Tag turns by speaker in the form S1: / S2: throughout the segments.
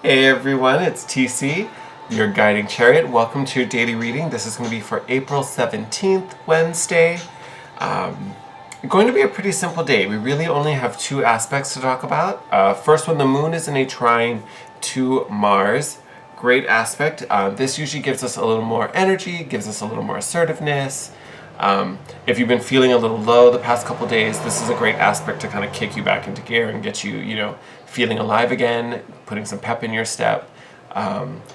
S1: Hey everyone, it's TC, your guiding chariot. Welcome to your daily reading. This is going to be for April 17th, Wednesday. Going to be a pretty simple day. We really only have two aspects to talk about. First one, the moon is in a trine to Mars. Great aspect. This usually gives us a little more energy, gives us a little more assertiveness. If you've been feeling a little low the past couple days, this is a great aspect to kind of kick you back into gear and get you, feeling alive again, putting some pep in your step.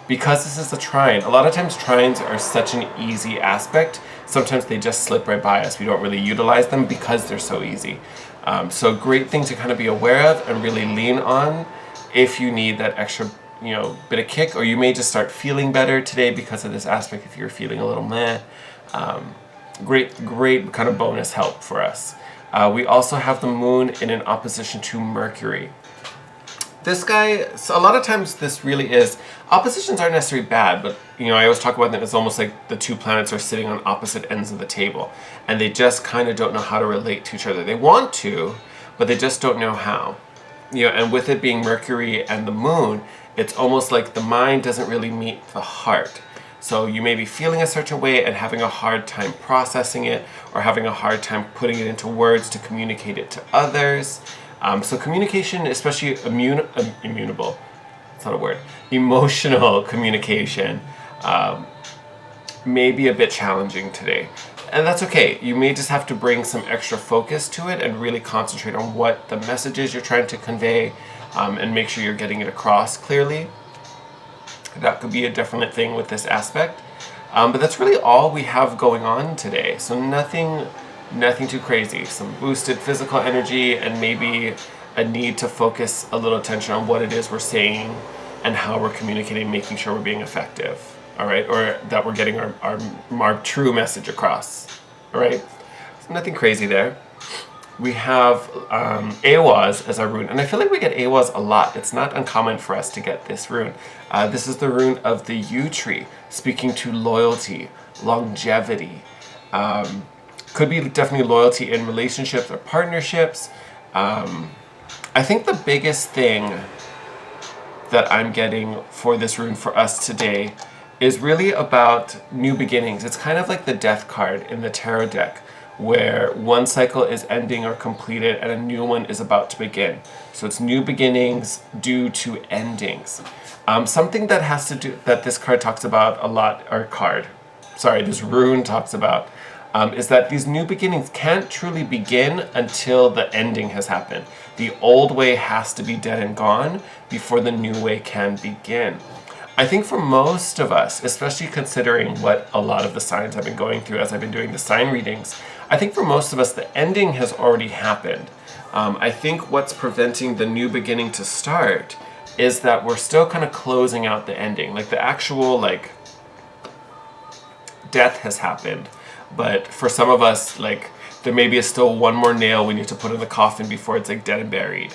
S1: Because this is a trine, a lot of times trines are such an easy aspect. Sometimes they just slip right by us. We don't really utilize them because they're so easy. So great thing to kind of be aware of and really lean on if you need that extra bit of kick, or you may just start feeling better today because of this aspect if you're feeling a little meh. Great kind of bonus help for us. We also have the moon in an opposition to Mercury. This guy, so a lot of times this really is, oppositions aren't necessarily bad, but I always talk about them as almost like the two planets are sitting on opposite ends of the table and they just kind of don't know how to relate to each other. They want to, but they just don't know how. And with it being Mercury and the moon, it's almost like the mind doesn't really meet the heart. So you may be feeling a certain way and having a hard time processing it, or having a hard time putting it into words to communicate it to others. So communication, especially immutable, it's not a word, emotional communication, may be a bit challenging today. And that's okay. You may just have to bring some extra focus to it and really concentrate on what the message is you're trying to convey, and make sure you're getting it across clearly. That could be a definite thing with this aspect. But that's really all we have going on today. So nothing too crazy. Some boosted physical energy and maybe a need to focus a little attention on what it is we're saying and how we're communicating, making sure we're being effective. All right, or that we're getting our true message across. All right, so nothing crazy there. We have Awaz as our rune, and I feel like we get Awaz a lot. It's not uncommon for us to get this rune. This is the rune of the yew tree, speaking to loyalty, longevity. Could be definitely loyalty in relationships or partnerships. I think the biggest thing that I'm getting for this rune for us today is really about new beginnings. It's kind of like the death card in the tarot deck, where one cycle is ending or completed and a new one is about to begin. So it's new beginnings due to endings. Something that has to do, that this card talks about a lot, this rune talks about, is that these new beginnings can't truly begin until the ending has happened. The old way has to be dead and gone before the new way can begin. I think for most of us, especially considering what a lot of the signs I've been going through as I've been doing the sign readings, I think for most of us the ending has already happened. I think what's preventing the new beginning to start is that we're still kind of closing out the ending. Like the actual death has happened, but for some of us, there may be still one more nail we need to put in the coffin before it's dead and buried.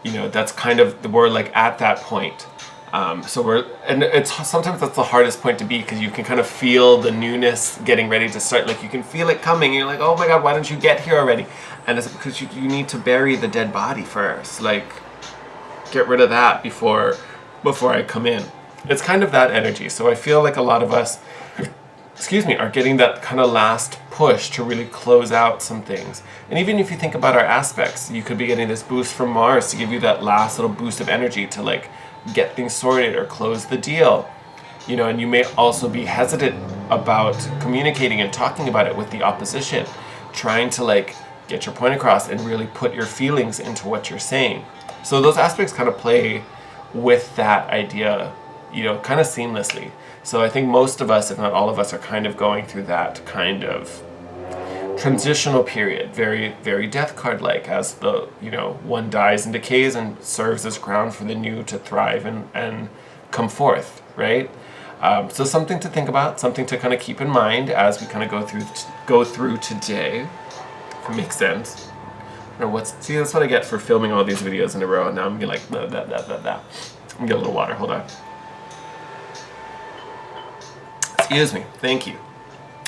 S1: That's kind of, we're at that point. And it's sometimes that's the hardest point to be, because you can kind of feel the newness getting ready to start. You can feel it coming. You're like, oh my God, why don't you get here already? And it's because you need to bury the dead body first. Get rid of that before I come in. It's kind of that energy. So I feel like a lot of us, are getting that kind of last push to really close out some things. And even if you think about our aspects, you could be getting this boost from Mars to give you that last little boost of energy to get things sorted or close the deal. And you may also be hesitant about communicating and talking about it with the opposition, trying to get your point across and really put your feelings into what you're saying. So those aspects kind of play with that idea, kind of seamlessly. So I think most of us, if not all of us, are kind of going through that kind of transitional period, very, very death card as the one dies and decays and serves as ground for the new to thrive and come forth, right? So something to think about, something to kind of keep in mind as we kind of go through today, if it makes sense. See, that's what I get for filming all these videos in a row, and now I'm gonna blah, blah, blah, blah, blah. Let me get a little water, hold on. Excuse me, thank you.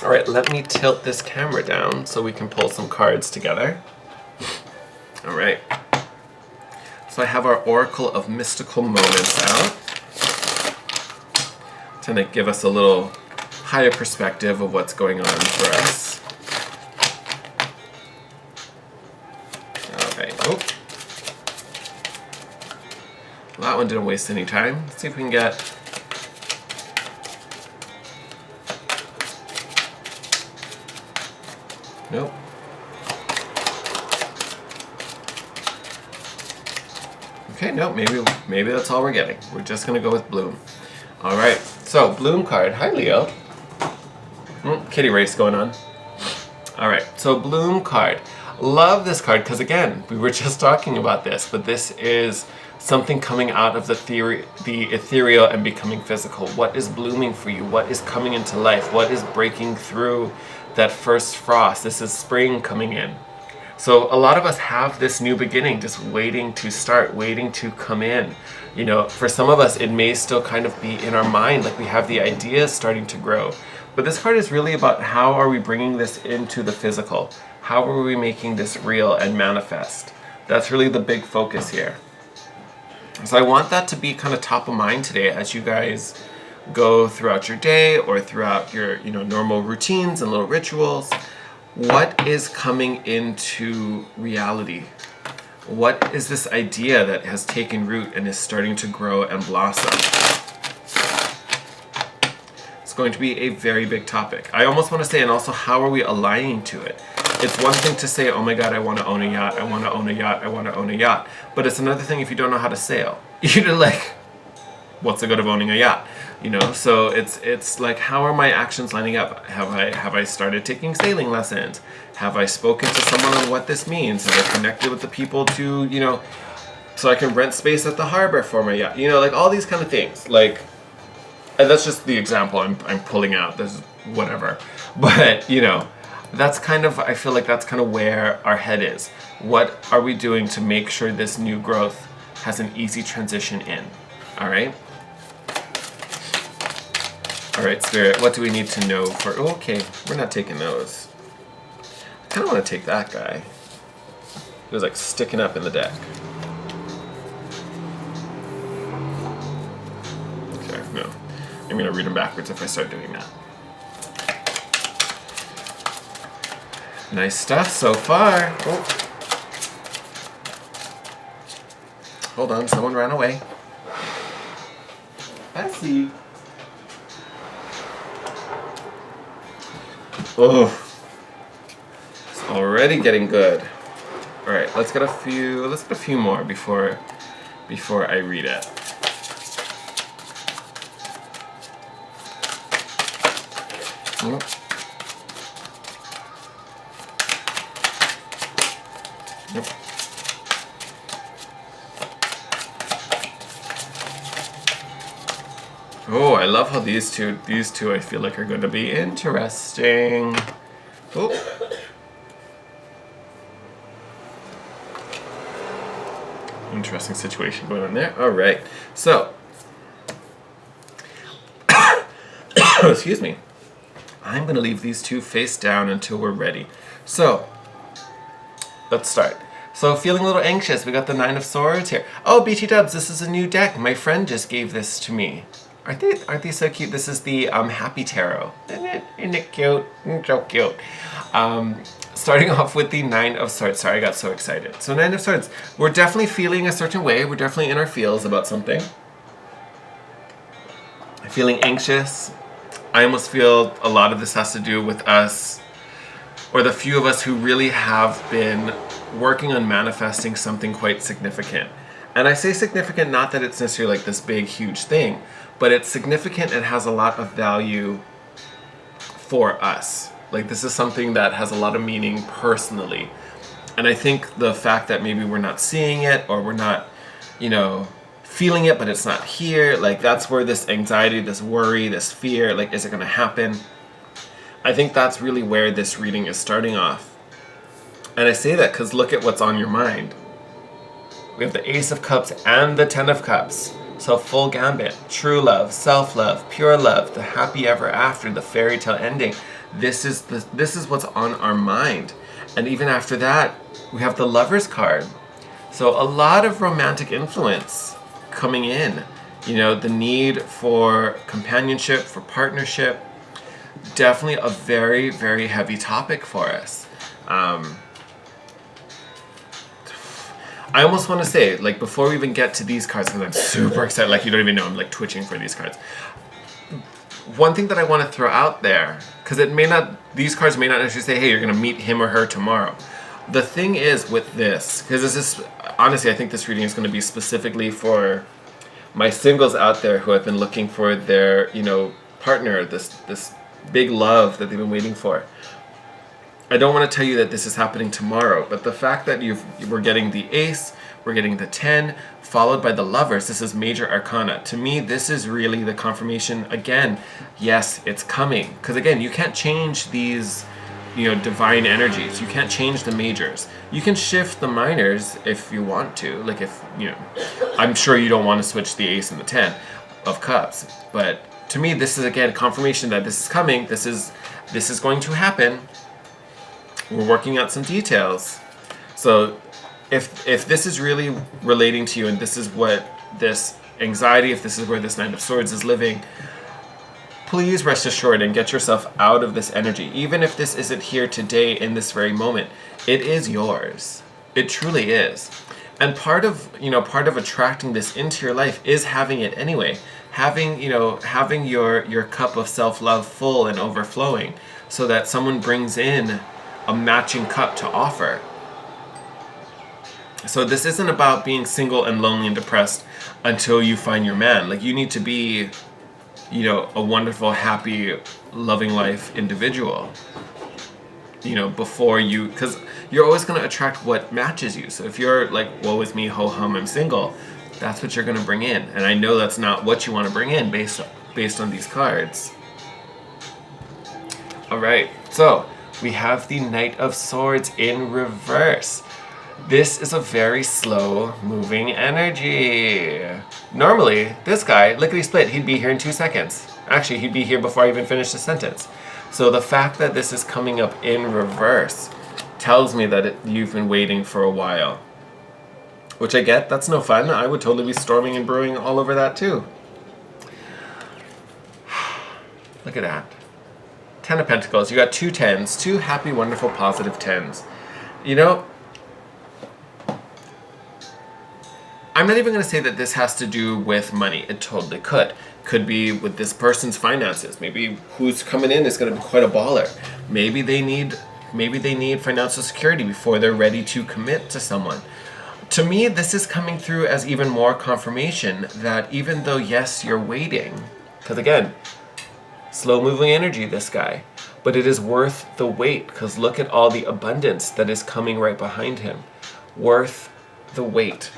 S1: All right, let me tilt this camera down so we can pull some cards together. All right. So I have our Oracle of Mystical Moments out. to give us a little higher perspective of what's going on for us. Alright, oh. Well, that one didn't waste any time. Let's see if we can get... Nope. Okay, no, maybe that's all we're getting. We're just gonna go with Bloom. All right, so Bloom card. Hi, Leo. Kitty race going on. All right, so Bloom card. Love this card because again, we were just talking about this, but this is something coming out of the ethereal and becoming physical. What is blooming for you? What is coming into life? What is breaking through that first frost? This is spring coming in. So a lot of us have this new beginning just waiting to start, waiting to come in. You know, for some of us, it may still kind of be in our mind, like we have the ideas starting to grow. But this card is really about how are we bringing this into the physical? How are we making this real and manifest? That's really the big focus here. So I want that to be kind of top of mind today as you guys go throughout your day or throughout your, normal routines and little rituals. What is coming into reality? What is this idea that has taken root and is starting to grow and blossom? It's going to be a very big topic. I almost want to say, and also how are we aligning to it? It's one thing to say, oh my God, I want to own a yacht, I want to own a yacht, I want to own a yacht. But it's another thing if you don't know how to sail. You're like, what's the good of owning a yacht? So it's like, how are my actions lining up? Have I started taking sailing lessons? Have I spoken to someone on what this means? Have I connected with the people to, so I can rent space at the harbor for my yacht? Like all these kind of things. Like, and that's just the example I'm pulling out. This is whatever. But, that's kind of, I feel like that's kind of where our head is. What are we doing to make sure this new growth has an easy transition in? All right? All right, Spirit, what do we need to know for... Okay, we're not taking those. I kind of want to take that guy. He was like sticking up in the deck. Okay, no. I'm going to read them backwards if I start doing that. Nice stuff so far. Oh. Hold on, someone ran away. I see. Oh, it's already getting good. All right, let's get a few more before I read it. Yep. Oh, I love how these two I feel like are going to be interesting. Oh. Interesting situation going on there. All right. So, excuse me. I'm going to leave these two face down until we're ready. So, let's start. So, feeling a little anxious. We got the 9 of Swords here. Oh, BT Dubs, this is a new deck. My friend just gave this to me. Aren't they so cute? This is the Happy Tarot. Isn't it cute? So cute. Starting off with the 9 of Swords. Sorry, I got so excited. So 9 of Swords. We're definitely feeling a certain way. We're definitely in our feels about something. Feeling anxious. I almost feel a lot of this has to do with us, or the few of us who really have been working on manifesting something quite significant. And I say significant, not that it's necessarily like this big, huge thing, but it's significant and has a lot of value for us. Like this is something that has a lot of meaning personally. And I think the fact that maybe we're not seeing it or we're not, feeling it, but it's not here, like that's where this anxiety, this worry, this fear, like is it going to happen? I think that's really where this reading is starting off. And I say that because look at what's on your mind. We have the Ace of Cups and the 10 of Cups. So full gambit, true love, self-love, pure love, the happy ever after, the fairy tale ending. This is what's on our mind. And even after that, we have the Lover's card. So a lot of romantic influence coming in. You know, the need for companionship, for partnership, definitely a very, very heavy topic for us. I almost want to say, like, before we even get to these cards, because I'm super excited, like, you don't even know, I'm like twitching for these cards. One thing that I want to throw out there, because these cards may not actually say, hey, you're going to meet him or her tomorrow. The thing is with this, because this is, honestly, I think this reading is going to be specifically for my singles out there who have been looking for their, you know, partner, this big love that they've been waiting for. I don't want to tell you that this is happening tomorrow, but the fact that we're getting the ace, we're getting the 10, followed by the lovers, this is major arcana. To me, this is really the confirmation, again, yes, it's coming. Because again, you can't change these, you know, divine energies. You can't change the majors. You can shift the minors if you want to. Like if, you know, I'm sure you don't want to switch the ace and the 10 of cups. But to me, this is, again, confirmation that this is coming. This is going to happen. We're working out some details. So if this is really relating to you and this is what this anxiety, if this is where this Nine of Swords is living, please rest assured and get yourself out of this energy. Even if this isn't here today in this very moment, it is yours. It truly is. And part of attracting this into your life is having it anyway. Having your cup of self-love full and overflowing so that someone brings in a matching cup to offer. So this isn't about being single and lonely and depressed until you find your man. Like, you need to be, you know, a wonderful, happy, loving life individual, you know, before you, because you're always going to attract what matches you. So if you're like, woe is me, ho hum, I'm single, that's what you're going to bring in. And I know that's not what you want to bring in based on these cards. All right, so we have the Knight of Swords in reverse. This is a very slow moving energy. Normally, this guy, lickety split, he'd be here in 2 seconds. Actually, he'd be here before I even finished the sentence. So the fact that this is coming up in reverse tells me that you've been waiting for a while. Which I get, that's no fun. I would totally be storming and brewing all over that too. Look at that. 10 of Pentacles, you got 2 10s, 2 happy, wonderful, positive 10s. You know, I'm not even going to say that this has to do with money. It totally could. Could be with this person's finances. Maybe who's coming in is going to be quite a baller. Maybe they need financial security before they're ready to commit to someone. To me, this is coming through as even more confirmation that even though, yes, you're waiting, because again, slow-moving energy, this guy. But it is worth the wait, because look at all the abundance that is coming right behind him. Worth the wait.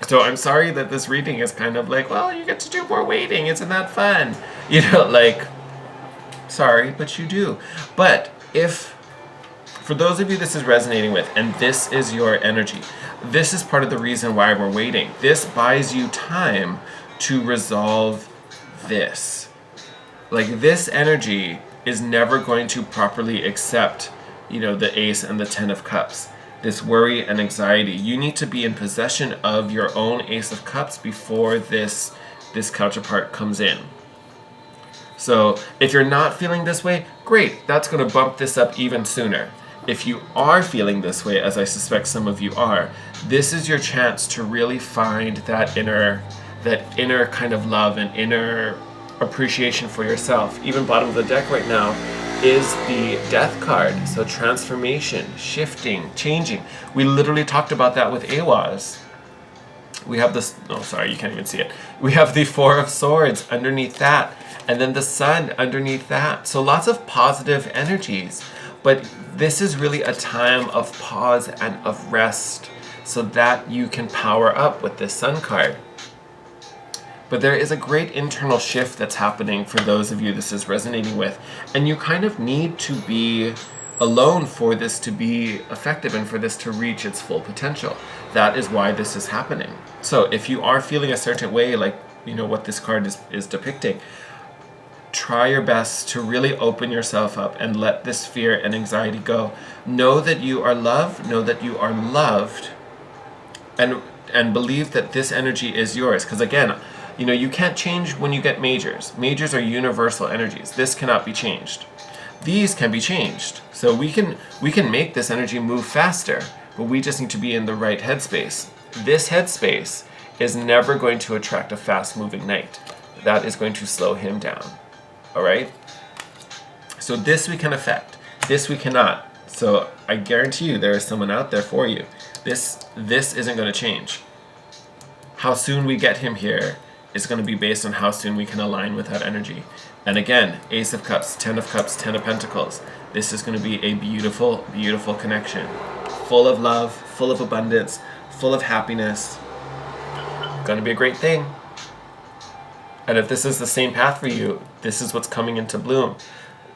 S1: So I'm sorry that this reading is kind of like, well, you get to do more waiting. Isn't that fun? You know, like, sorry, but you do. But if, for those of you this is resonating with, and this is your energy, this is part of the reason why we're waiting. This buys you time to resolve this. Like, this energy is never going to properly accept, you know, the Ace and the 10 of Cups. This worry and anxiety. You need to be in possession of your own Ace of Cups before this counterpart comes in. So if you're not feeling this way, great. That's going to bump this up even sooner. If you are feeling this way, as I suspect some of you are, this is your chance to really find that inner kind of love and inner appreciation for yourself. Even bottom of the deck right now is the Death card. So transformation, shifting, changing. We literally talked about that with Awaz. We have this, oh sorry, you can't even see it. We have the Four of Swords underneath that, and then the Sun underneath that. So lots of positive energies. But this is really a time of pause and of rest so that you can power up with this Sun card. But there is a great internal shift that's happening for those of you this is resonating with. And you kind of need to be alone for this to be effective and for this to reach its full potential. That is why this is happening. So if you are feeling a certain way, like, you know, what this card is depicting, try your best to really open yourself up and let this fear and anxiety go. Know that you are loved, know that you are loved, and believe that this energy is yours. Because again, You know, you can't change when you get majors. Majors are universal energies. This cannot be changed. These can be changed. So we can make this energy move faster, but we just need to be in the right headspace. This headspace is never going to attract a fast-moving knight. That is going to slow him down. All right? So this we can affect. This we cannot. So I guarantee you there is someone out there for you. This isn't going to change. How soon we get him here is going to be based on how soon we can align with that energy. And again, Ace of Cups, 10 of Cups, 10 of Pentacles. This is going to be a beautiful, beautiful connection. Full of love, full of abundance, full of happiness. Going to be a great thing. And if this is the same path for you, this is what's coming into bloom.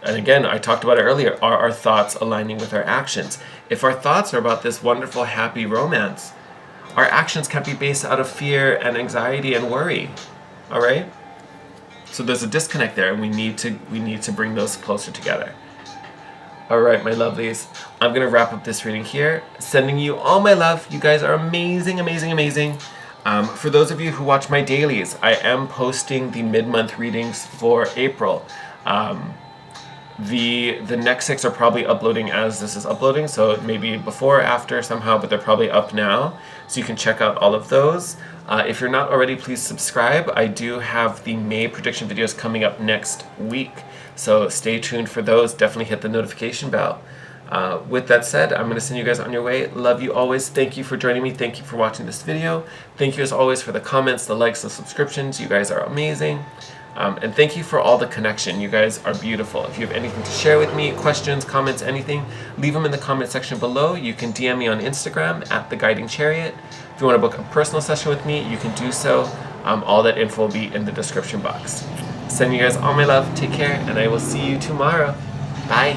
S1: And again, I talked about it earlier, are our thoughts aligning with our actions? If our thoughts are about this wonderful, happy romance, our actions can't be based out of fear and anxiety and worry. All right? So there's a disconnect there, and we need to bring those closer together. All right, my lovelies, I'm going to wrap up this reading here. Sending you all my love. You guys are amazing, amazing, amazing. For those of you who watch my dailies, I am posting the mid-month readings for April. The next 6 are probably uploading as this is uploading, so maybe before or after somehow, but they're probably up now, so you can check out all of those. If you're not already, please subscribe. I do have the May prediction videos coming up next week, so stay tuned for those. Definitely hit the notification bell. With that said, I'm going to send you guys on your way. Love you always. Thank you for joining me. Thank you for watching this video. Thank you as always for the comments, the likes, the subscriptions. You guys are amazing. And thank you for all the connection. You guys are beautiful. If you have anything to share with me, questions, comments, anything, leave them in the comment section below. You can DM me on Instagram at The Guiding Chariot. If you want to book a personal session with me, you can do so. All that info will be in the description box. Sending you guys all my love. Take care, and I will see you tomorrow. Bye.